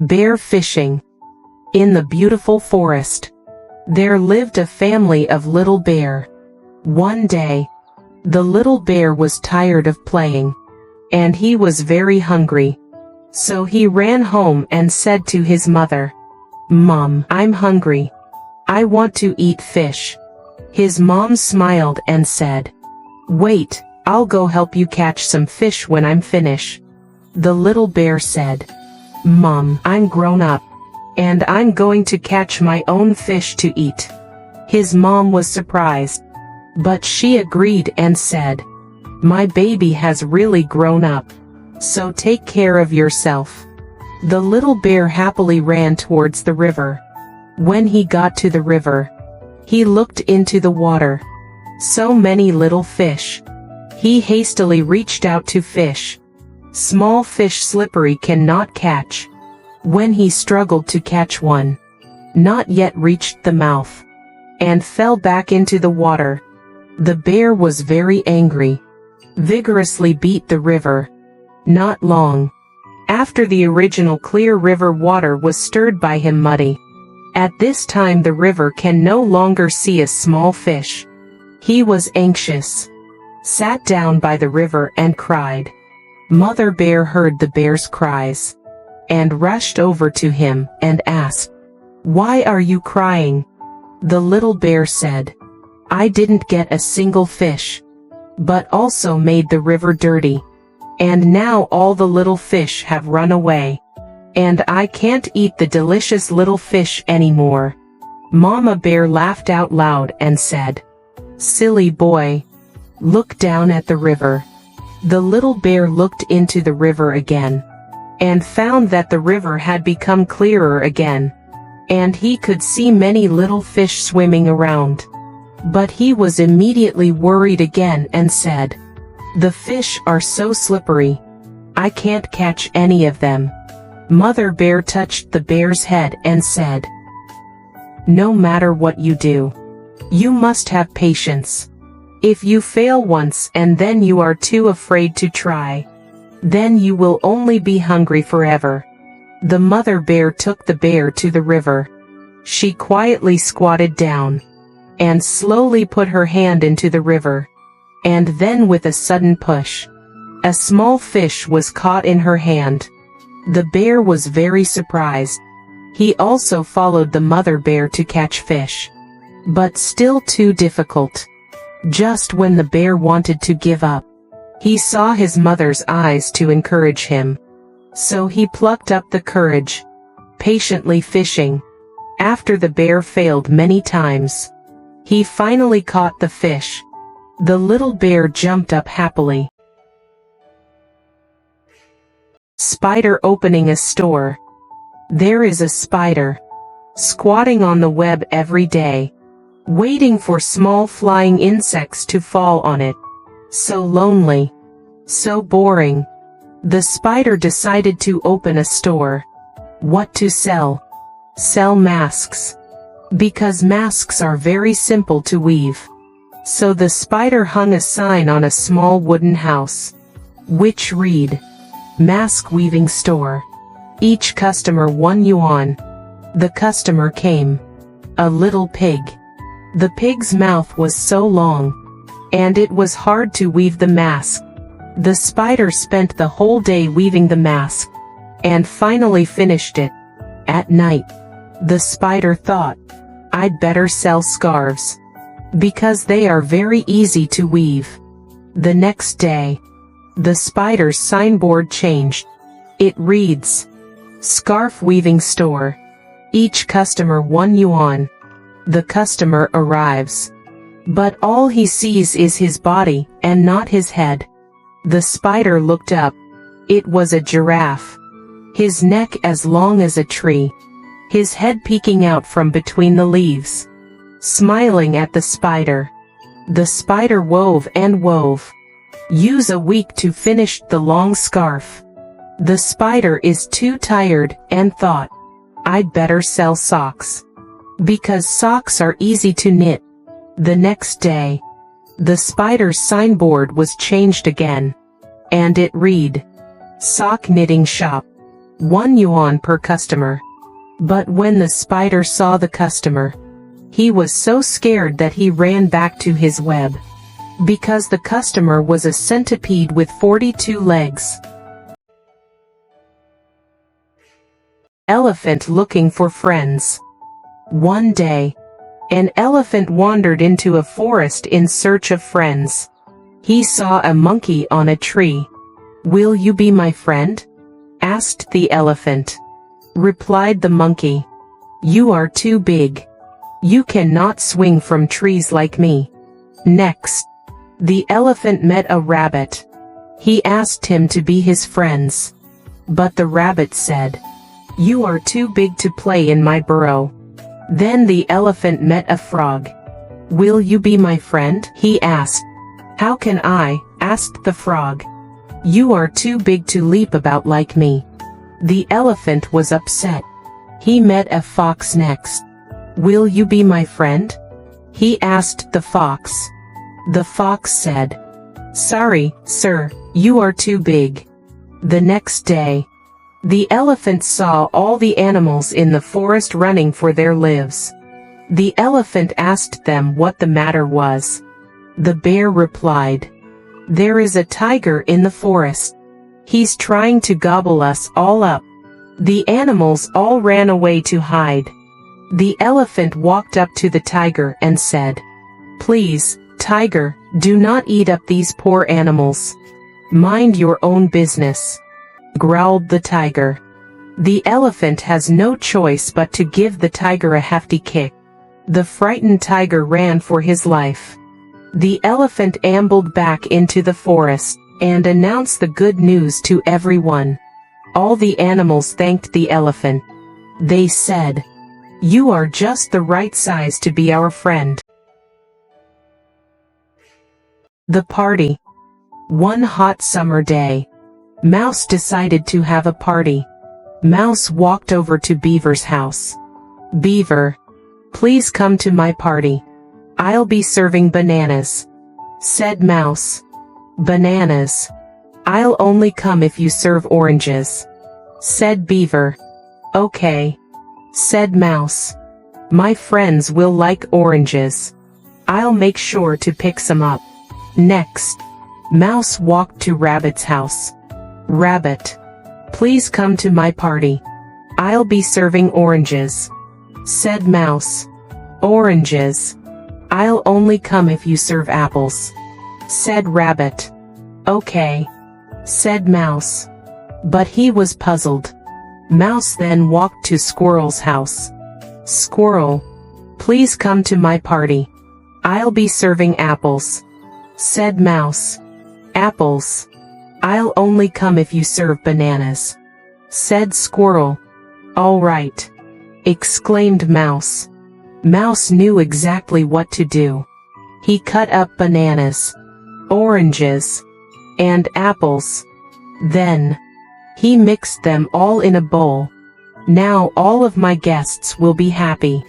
Bear fishing. In the beautiful forest, there lived a family of little bear. One day, the little bear was tired of playing, and he was very hungry. So he ran home and said to his mother, "Mom, I'm hungry. I want to eat fish." His mom smiled and said, "Wait, I'll go help you catch some fish when I'm finished." The little bear said, "Mom, I'm grown up, and I'm going to catch my own fish to eat." His mom was surprised, but she agreed and said, "My baby has really grown up, so take care of yourself." The little bear happily ran towards the river. When he got to the river, he looked into the water. So many little fish. He hastily reached out to fish. Small fish slippery cannot catch. When he struggled to catch one, not yet reached the mouth, and fell back into the water. The bear was very angry, vigorously beat the river. Not long after, the original clear river water was stirred by him muddy. At this time the river can no longer see a small fish. He was anxious, sat down by the river and cried. Mother Bear heard the bear's cries, and rushed over to him and asked, "Why are you crying?" The little bear said, "I didn't get a single fish, but also made the river dirty. And now all the little fish have run away, and I can't eat the delicious little fish anymore." Mama Bear laughed out loud and said, "Silly boy, look down at the river." The little bear looked into the river again, and found that the river had become clearer again, and he could see many little fish swimming around. But he was immediately worried again and said, "The fish are so slippery. I can't catch any of them." Mother Bear touched the bear's head and said, "No matter what you do, you must have patience. If you fail once and then you are too afraid to try, then you will only be hungry forever." The mother bear took the bear to the river. She quietly squatted down, and slowly put her hand into the river, and then with a sudden push, a small fish was caught in her hand. The bear was very surprised. He also followed the mother bear to catch fish, but still too difficult. Just when the bear wanted to give up, he saw his mother's eyes to encourage him. So he plucked up the courage, patiently fishing. After the bear failed many times, he finally caught the fish. The little bear jumped up happily. Spider opening a store. There is a spider, squatting on the web every day, waiting for small flying insects to fall on it. So lonely, so boring. The spider decided to open a store. What to sell? Sell masks. Because masks are very simple to weave. So the spider hung a sign on a small wooden house, which read, "Mask Weaving Store. Each customer 1 yuan. The customer came. A little pig. The pig's mouth was so long, and it was hard to weave the mask. The spider spent the whole day weaving the mask, and finally finished it. At night, the spider thought, I'd better sell scarves, because they are very easy to weave. The next day, the spider's signboard changed. It reads, Scarf Weaving Store. Each customer 1 yuan. The customer arrives, but all he sees is his body and not his head. The spider looked up. It was a giraffe. His neck as long as a tree, his head peeking out from between the leaves. Smiling at the spider, the spider wove and wove. Use a week to finish the long scarf. The spider is too tired and thought, I'd better sell socks, because socks are easy to knit. The next day, the spider's signboard was changed again, and it read, Sock Knitting Shop. 1 yuan per customer. But when the spider saw the customer, he was so scared that he ran back to his web. Because the customer was a centipede with 42 legs. Elephant looking for friends. One day, an elephant wandered into a forest in search of friends. He saw a monkey on a tree. "Will you be my friend?" asked the elephant. Replied the monkey, "You are too big. You cannot swing from trees like me." Next, the elephant met a rabbit. He asked him to be his friends. But the rabbit said, "You are too big to play in my burrow." Then the elephant met a frog. "Will you be my friend?" he asked. "How can I?" asked the frog. "You are too big to leap about like me." The elephant was upset. He met a fox next. "Will you be my friend?" he asked the fox. The fox said, "Sorry, sir, you are too big." The next day, the elephant saw all the animals in the forest running for their lives. The elephant asked them what the matter was. The bear replied, "There is a tiger in the forest. He's trying to gobble us all up." The animals all ran away to hide. The elephant walked up to the tiger and said, "Please, tiger, do not eat up these poor animals. Mind your own business," growled the tiger. The elephant has no choice but to give the tiger a hefty kick. The frightened tiger ran for his life. The elephant ambled back into the forest and announced the good news to everyone. All the animals thanked the elephant. They said, "You are just the right size to be our friend." The party. One hot summer day, Mouse decided to have a party. Mouse walked over to Beaver's house. "Beaver, please come to my party. I'll be serving bananas," said Mouse. "Bananas? I'll only come if you serve oranges," said Beaver. "Okay," said Mouse. "My friends will like oranges. I'll make sure to pick some up." Next, Mouse walked to Rabbit's house. "Rabbit, please come to my party. I'll be serving oranges," said Mouse. "Oranges? I'll only come if you serve apples," said Rabbit. "Okay," said Mouse. But he was puzzled. Mouse then walked to Squirrel's house. "Squirrel, please come to my party. I'll be serving apples," said Mouse. "Apples? I'll only come if you serve bananas," said Squirrel. "All right," exclaimed Mouse. Mouse knew exactly what to do. He cut up bananas, oranges, and apples. Then, he mixed them all in a bowl. "Now all of my guests will be happy,"